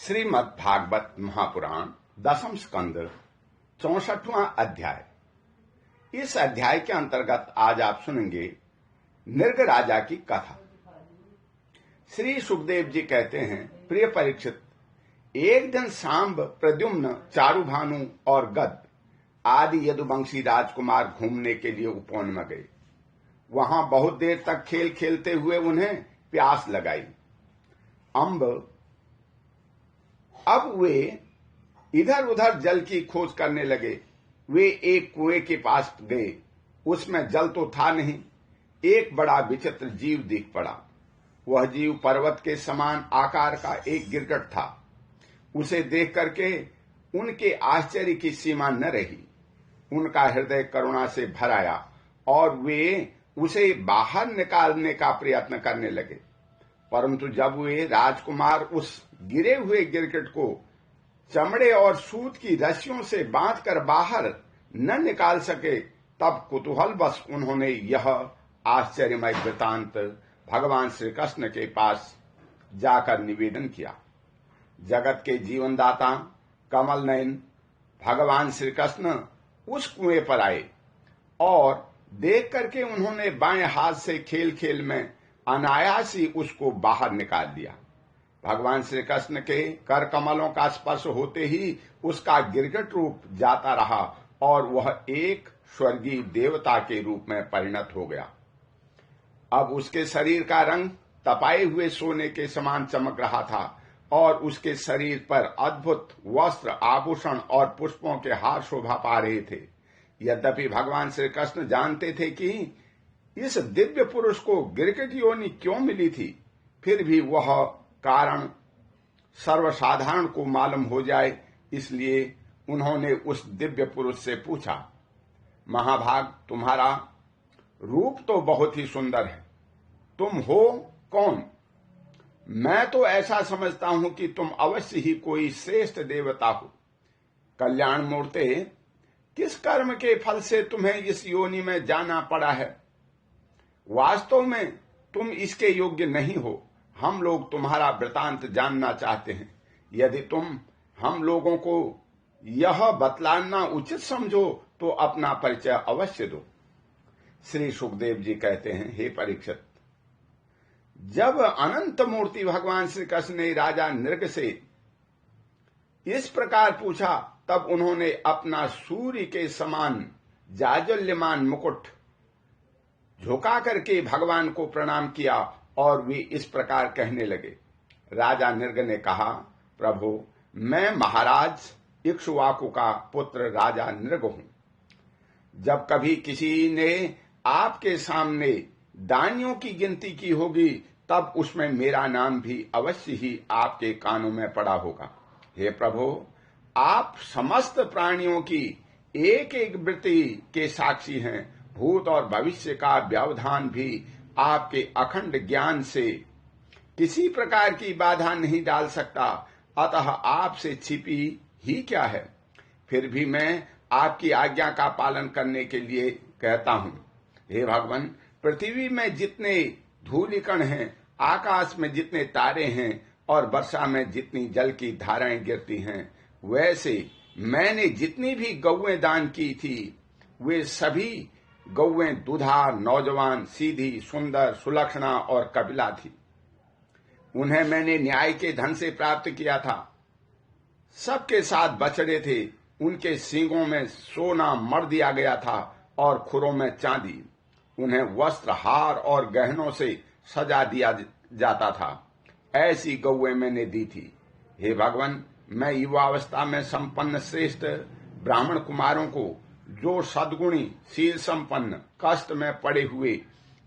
श्रीमद् भागवत महापुराण दसम स्कंद 64वां अध्याय। इस अध्याय के अंतर्गत आज आप सुनेंगे नृग राजा की कथा। श्री सुखदेव जी कहते हैं, प्रिय परीक्षित, एक दिन सांब, प्रद्युम्न, चारुभानु और गद आदि यदुवंशी राजकुमार घूमने के लिए उपवन में गए। वहां बहुत देर तक खेल खेलते हुए उन्हें प्यास लगाई। अब वे इधर उधर जल की खोज करने लगे। वे एक कुएं के पास गए। उसमें जल तो था नहीं। एक बड़ा विचित्र जीव दिख पड़ा। वह जीव पर्वत के समान आकार का एक गिरगिट था। उसे देख करके उनके आश्चर्य की सीमा न रही। उनका हृदय करुणा से भर आया और वे उसे बाहर निकालने का प्रयत्न करने लगे। परंतु जब वे राजकुमार उस गिरे हुए गिरगिट को चमड़े और सूत की रस्सियों से बांधकर बाहर न निकाल सके, तब कुतूहलवश उन्होंने यह आश्चर्यमय वृतांत भगवान श्री कृष्ण के पास जाकर निवेदन किया। जगत के जीवनदाता कमल नयन भगवान श्री कृष्ण उस कुएं पर आए और देख करके उन्होंने बाएं हाथ से खेल खेल में अनायास ही उसको बाहर निकाल दिया। भगवान श्री कृष्ण के कर कमलों का स्पर्श होते ही उसका गिरगिट रूप जाता रहा और वह एक स्वर्गीय देवता के रूप में परिणत हो गया। अब उसके शरीर का रंग तपाए हुए सोने के समान चमक रहा था और उसके शरीर पर अद्भुत वस्त्र, आभूषण और पुष्पों के हार शोभा पा रहे थे। यद्यपि भगवान श्री कृष्ण जानते थे कि इस दिव्य पुरुष को गिरगिट योनि क्यों मिली थी, फिर भी वह कारण सर्वसाधारण को मालूम हो जाए, इसलिए उन्होंने उस दिव्य पुरुष से पूछा, महाभाग, तुम्हारा रूप तो बहुत ही सुंदर है। तुम हो कौन? मैं तो ऐसा समझता हूं कि तुम अवश्य ही कोई श्रेष्ठ देवता हो। कल्याण मूर्ते, किस कर्म के फल से तुम्हें इस योनि में जाना पड़ा है? वास्तव में तुम इसके योग्य नहीं हो। हम लोग तुम्हारा वृतांत जानना चाहते हैं। यदि तुम हम लोगों को यह बतलाना उचित समझो तो अपना परिचय अवश्य दो। श्री सुखदेव जी कहते हैं, हे परीक्षित, जब अनंत मूर्ति भगवान श्री कृष्ण ने राजा नृग से इस प्रकार पूछा, तब उन्होंने अपना सूर्य के समान जाज्वल्यमान मुकुट झुका करके भगवान को प्रणाम किया और वे इस प्रकार कहने लगे। राजा नृग ने कहा, प्रभु, मैं महाराज इक्ष्वाकु का पुत्र राजा नृग हूं। जब कभी किसी ने आपके सामने दानियों की गिनती की होगी, तब उसमें मेरा नाम भी अवश्य ही आपके कानों में पड़ा होगा। हे प्रभु, आप समस्त प्राणियों की एक एक वृत्ति के साक्षी हैं। भूत और भविष्य का व्यवधान भी आपके अखंड ज्ञान से किसी प्रकार की बाधा नहीं डाल सकता। अतः आपसे छिपी ही क्या है? फिर भी मैं आपकी आज्ञा का पालन करने के लिए कहता हूं। हे भगवान, पृथ्वी में जितने धूलिकण हैं, आकाश में जितने तारे हैं और वर्षा में जितनी जल की धाराएं गिरती हैं, वैसे मैंने जितनी भी गौएं दान की थी, वे सभी गौएं दुधा, नौजवान, सीधी, सुंदर, सुलक्षणा और कपिला थी। उन्हें मैंने न्याय के धन से प्राप्त किया था। सबके साथ बछड़े थे। उनके सींगों में सोना मर दिया गया था और खुरों में चांदी। उन्हें वस्त्र, हार और गहनों से सजा दिया जाता था। ऐसी गौएं मैंने दी थी। हे भगवान, मैं युवावस्था में संपन्न श्रेष्ठ ब्राह्मण कुमारों को, जो सद्गुणी, शील संपन्न, कष्ट में पड़े हुए,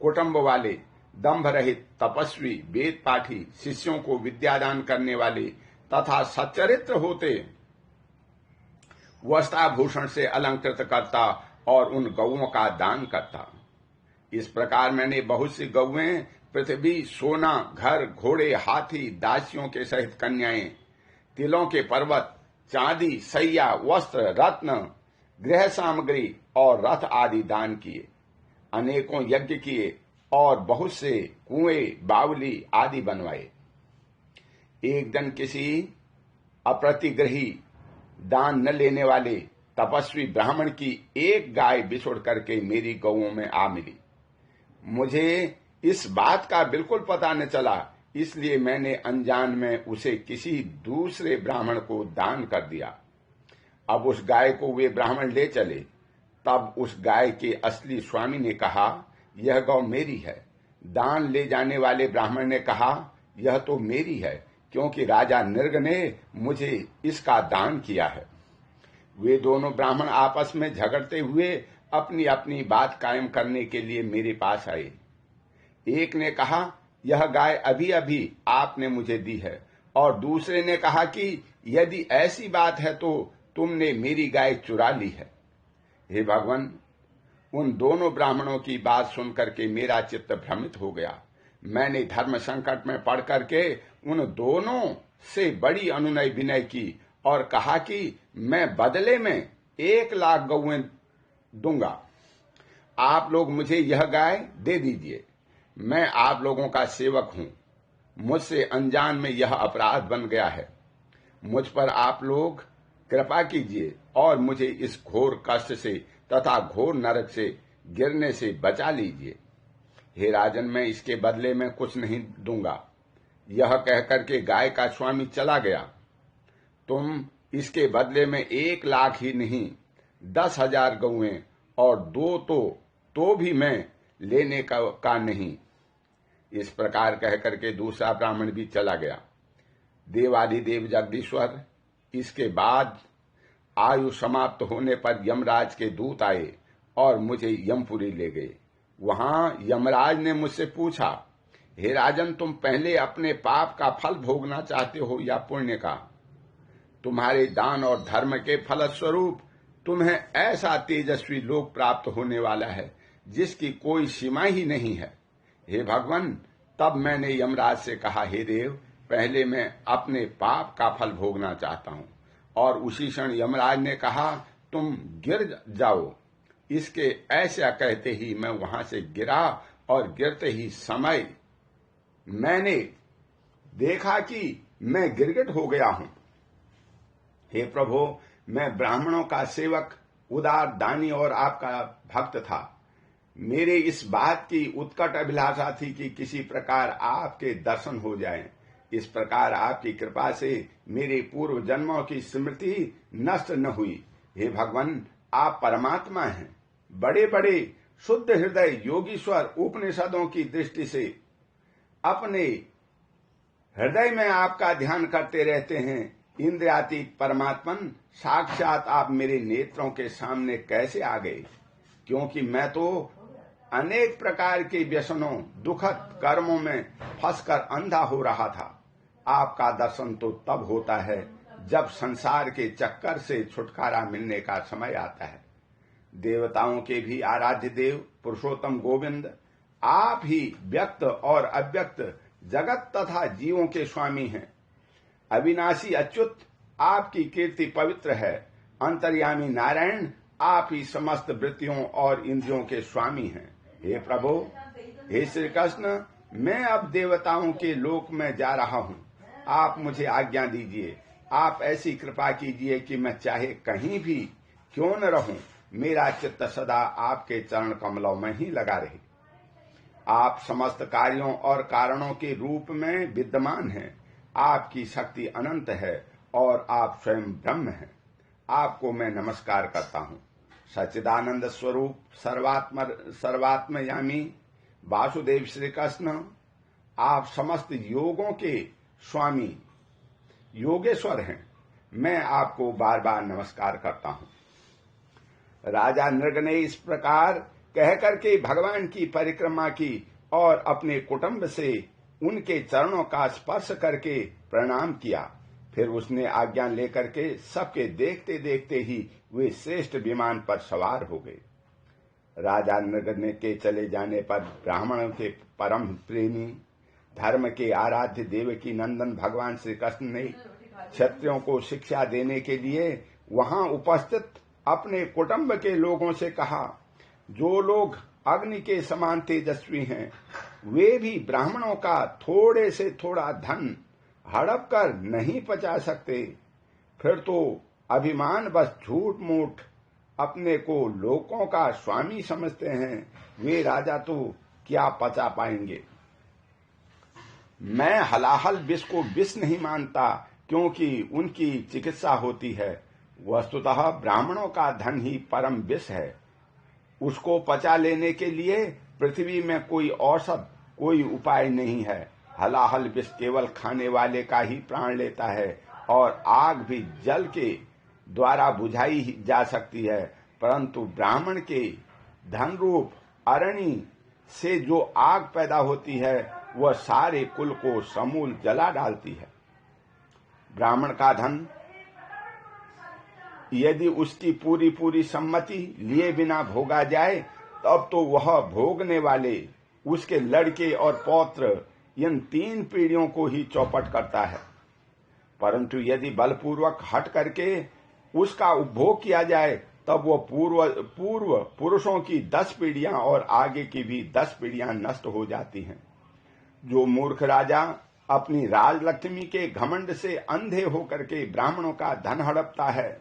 कुटुंब वाले, दंभ रहित, तपस्वी, वेद पाठी, शिष्यों को विद्यादान करने वाले तथा सच्चरित्र होते, वस्त्राभूषण से अलंकृत करता और उन गौओं का दान करता। इस प्रकार मैंने बहुत सी गौएं, पृथ्वी, सोना, घर, घोड़े, हाथी, दासियों के सहित कन्याएं, तिलों के पर्वत, चांदी, सैया, वस्त्र, रत्न, गृह सामग्री और रथ आदि दान किए। अनेकों यज्ञ किए और बहुत से कुएं, बावली आदि बनवाए। एक दिन किसी अप्रतिग्रही दान न लेने वाले तपस्वी ब्राह्मण की एक गाय बिछुड़ करके मेरी गौओं में आ मिली। मुझे इस बात का बिल्कुल पता न चला, इसलिए मैंने अनजान में उसे किसी दूसरे ब्राह्मण को दान कर दिया। अब उस गाय को वे ब्राह्मण ले चले। तब उस गाय के असली स्वामी ने कहा, यह गौ मेरी है। दान ले जाने वाले ब्राह्मण ने कहा, यह तो मेरी है, क्योंकि राजा नृग ने मुझे इसका दान किया है। वे दोनों ब्राह्मण आपस में झगड़ते हुए अपनी अपनी बात कायम करने के लिए मेरे पास आए। एक ने कहा, यह गाय अभी अभी आपने मुझे दी है, और दूसरे ने कहा कि यदि ऐसी बात है तो तुमने मेरी गाय चुरा ली है। हे भगवान, उन दोनों ब्राह्मणों की बात सुनकर के मेरा चित्त भ्रमित हो गया। मैंने धर्म संकट में पड़ करके उन दोनों से बड़ी अनुनय विनय की और कहा कि मैं बदले में 1,00,000 गौएं दूंगा। आप लोग मुझे यह गाय दे दीजिए। मैं आप लोगों का सेवक हूं। मुझसे अनजान में यह अपराध बन गया है। मुझ पर आप लोग कृपा कीजिए और मुझे इस घोर कष्ट से तथा घोर नरक से गिरने से बचा लीजिए। हे राजन, मैं इसके बदले में कुछ नहीं दूंगा। यह कहकर के गाय का स्वामी चला गया। तुम इसके बदले में 1,00,000 ही नहीं, 10,000 गौएं और 2 तो भी मैं लेने का नहीं। इस प्रकार कहकर के दूसरा ब्राह्मण भी चला गया। देवाधिदेव जगदीश्वर, इसके बाद आयु समाप्त होने पर यमराज के दूत आए और मुझे यमपुरी ले गए। वहां यमराज ने मुझसे पूछा, हे राजन, तुम पहले अपने पाप का फल भोगना चाहते हो या पुण्य का? तुम्हारे दान और धर्म के फलस्वरूप तुम्हें ऐसा तेजस्वी लोक प्राप्त होने वाला है जिसकी कोई सीमा ही नहीं है। हे भगवान, तब मैंने यमराज से कहा, हे देव, पहले मैं अपने पाप का फल भोगना चाहता हूं। और उसी क्षण यमराज ने कहा, तुम गिर जाओ। इसके ऐसा कहते ही मैं वहां से गिरा और गिरते ही समय मैंने देखा कि मैं गिरगिट हो गया हूं। हे प्रभु, मैं ब्राह्मणों का सेवक, उदार दानी और आपका भक्त था। मेरे इस बात की उत्कट अभिलाषा थी कि किसी प्रकार आपके दर्शन हो जाएं। इस प्रकार आपकी कृपा से मेरे पूर्व जन्मों की स्मृति नष्ट न हुई। हे भगवान, आप परमात्मा हैं। बड़े बड़े शुद्ध हृदय योगीश्वर उपनिषदों की दृष्टि से अपने हृदय में आपका ध्यान करते रहते हैं। इंद्रियातीत परमात्मन, साक्षात आप मेरे नेत्रों के सामने कैसे आ गए? क्योंकि मैं तो अनेक प्रकार के व्यसनों, दुखद कर्मों में फंसकर अंधा हो रहा था। आपका दर्शन तो तब होता है जब संसार के चक्कर से छुटकारा मिलने का समय आता है। देवताओं के भी आराध्य देव पुरुषोत्तम गोविंद, आप ही व्यक्त और अव्यक्त जगत तथा जीवों के स्वामी हैं। अविनाशी अच्युत, आपकी कीर्ति पवित्र है। अंतर्यामी नारायण, आप ही समस्त वृत्तियों और इंद्रियों के स्वामी हैं। हे प्रभु, हे श्री कृष्ण, मैं अब देवताओं के लोक में जा रहा हूं। आप मुझे आज्ञा दीजिए। आप ऐसी कृपा कीजिए कि मैं चाहे कहीं भी क्यों न रहूं, मेरा चित्त सदा आपके चरण कमलों में ही लगा रहे। आप समस्त कार्यों और कारणों के रूप में विद्यमान हैं। आपकी शक्ति अनंत है और आप स्वयं ब्रह्म हैं। आपको मैं नमस्कार करता हूं। सच्चिदानंद स्वरूप सर्वात्मयामी वासुदेव श्री कृष्ण, आप समस्त योगों के स्वामी योगेश्वर हैं। मैं आपको बार बार नमस्कार करता हूं। राजा नृग ने इस प्रकार कहकर के भगवान की परिक्रमा की और अपने कुटुंब से उनके चरणों का स्पर्श करके प्रणाम किया। फिर उसने आज्ञा लेकर के सबके देखते देखते ही वे श्रेष्ठ विमान पर सवार हो गए। राजा नृग के चले जाने पर ब्राह्मणों के परम प्रेमी, धर्म के आराध्य देवकी नंदन भगवान श्री कृष्ण ने क्षत्रियों को शिक्षा देने के लिए वहां उपस्थित अपने कुटुंब के लोगों से कहा, जो लोग अग्नि के समान तेजस्वी हैं, वे भी ब्राह्मणों का थोड़े से थोड़ा धन हड़प कर नहीं पचा सकते। फिर तो अभिमान बस झूठ मूठ अपने को लोगों का स्वामी समझते हैं। वे राजा तो क्या पचा पाएंगे। मैं हलाहल विष को विष नहीं मानता, क्योंकि उनकी चिकित्सा होती है। वस्तुतः ब्राह्मणों का धन ही परम विष है। उसको पचा लेने के लिए पृथ्वी में कोई औषध, कोई उपाय नहीं है। हलाहल विष केवल खाने वाले का ही प्राण लेता है, और आग भी जल के द्वारा बुझाई जा सकती है, परंतु ब्राह्मण के धन रूप अरणि से जो आग पैदा होती है वह सारे कुल को समूल जला डालती है। ब्राह्मण का धन यदि उसकी पूरी पूरी सम्मति लिए बिना भोगा जाए, तब तो वह भोगने वाले, उसके लड़के और पौत्र, इन 3 पीढ़ियों को ही चौपट करता है। परंतु यदि बलपूर्वक हट करके उसका उपभोग किया जाए, तब वह पूर्व पुरुषों की 10 पीढ़ियां और आगे की भी 10 पीढ़ियां नष्ट हो जाती हैं। जो मूर्ख राजा अपनी राजलक्ष्मी के घमंड से अंधे होकर के ब्राह्मणों का धन हड़पता है,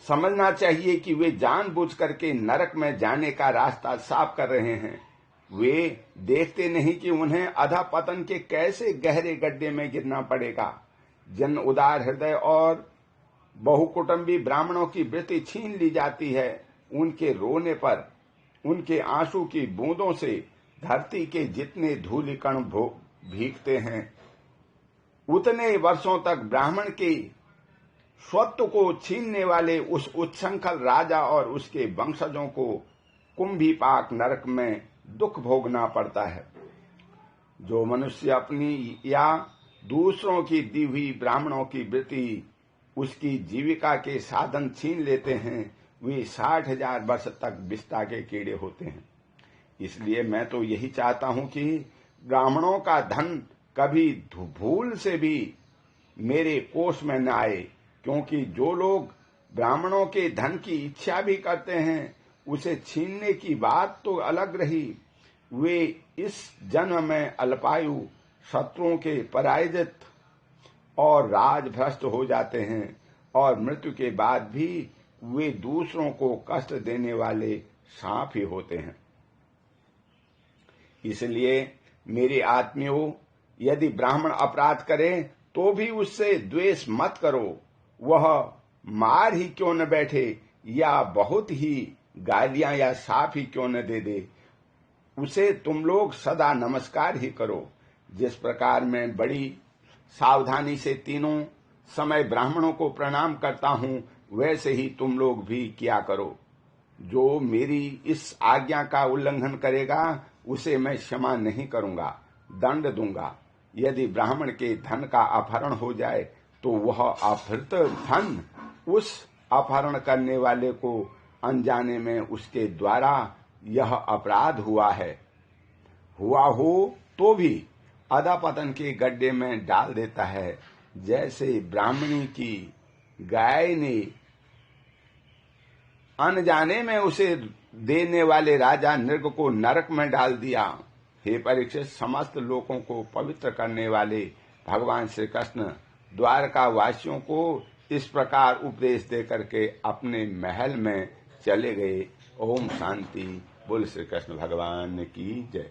समझना चाहिए कि वे जानबूझ करके नरक में जाने का रास्ता साफ कर रहे हैं। वे देखते नहीं कि उन्हें अधःपतन के कैसे गहरे गड्ढे में गिरना पड़ेगा। जिन उदार हृदय और बहुकुटुंबी ब्राह्मणों की वृत्ति छीन ली जाती है, उनके रोने पर उनके आंसू की बूंदों से धरती के जितने धूलिकण भीगते हैं, उतने वर्षों तक ब्राह्मण के स्वत्व को छीनने वाले उस उच्छृंखल राजा और उसके वंशजों को कुंभीपाक नरक में दुख भोगना पड़ता है। जो मनुष्य अपनी या दूसरों की दी हुई ब्राह्मणों की वृत्ति उसकी जीविका के साधन छीन लेते हैं, वे 60,000 वर्ष तक विष्ठा के कीड़े होते हैं। इसलिए मैं तो यही चाहता हूं कि ब्राह्मणों का धन कभी भूल से भी मेरे कोष में न आए, क्योंकि जो लोग ब्राह्मणों के धन की इच्छा भी करते हैं, उसे छीनने की बात तो अलग रही, वे इस जन्म में अल्पायु, शत्रुओं के पराजित और राजभ्रष्ट हो जाते हैं, और मृत्यु के बाद भी वे दूसरों को कष्ट देने वाले सांप ही होते हैं। इसलिए मेरे आत्मियों, यदि ब्राह्मण अपराध करे तो भी उससे द्वेष मत करो। वह मार ही क्यों न बैठे, या बहुत ही गालियां या साफ ही क्यों न दे दे, उसे तुम लोग सदा नमस्कार ही करो। जिस प्रकार मैं बड़ी सावधानी से तीनों समय ब्राह्मणों को प्रणाम करता हूं, वैसे ही तुम लोग भी किया करो। जो मेरी इस आज्ञा का उल्लंघन करेगा, उसे मैं क्षमा नहीं करूंगा, दंड दूंगा। यदि ब्राह्मण के धन का अपहरण हो जाए, तो वह अपहृत धन उस अपहरण करने वाले को अनजाने में उसके द्वारा यह अपराध हुआ हो तो भी अधःपतन के गड्ढे में डाल देता है। जैसे ब्राह्मणी की गाय ने अनजाने में उसे देने वाले राजा नृग को नरक में डाल दिया। हे परीक्षित, समस्त लोगों को पवित्र करने वाले भगवान श्री कृष्ण द्वारका वासियों को इस प्रकार उपदेश दे करके अपने महल में चले गए। ओम शांति। बोल श्री कृष्ण भगवान की जय।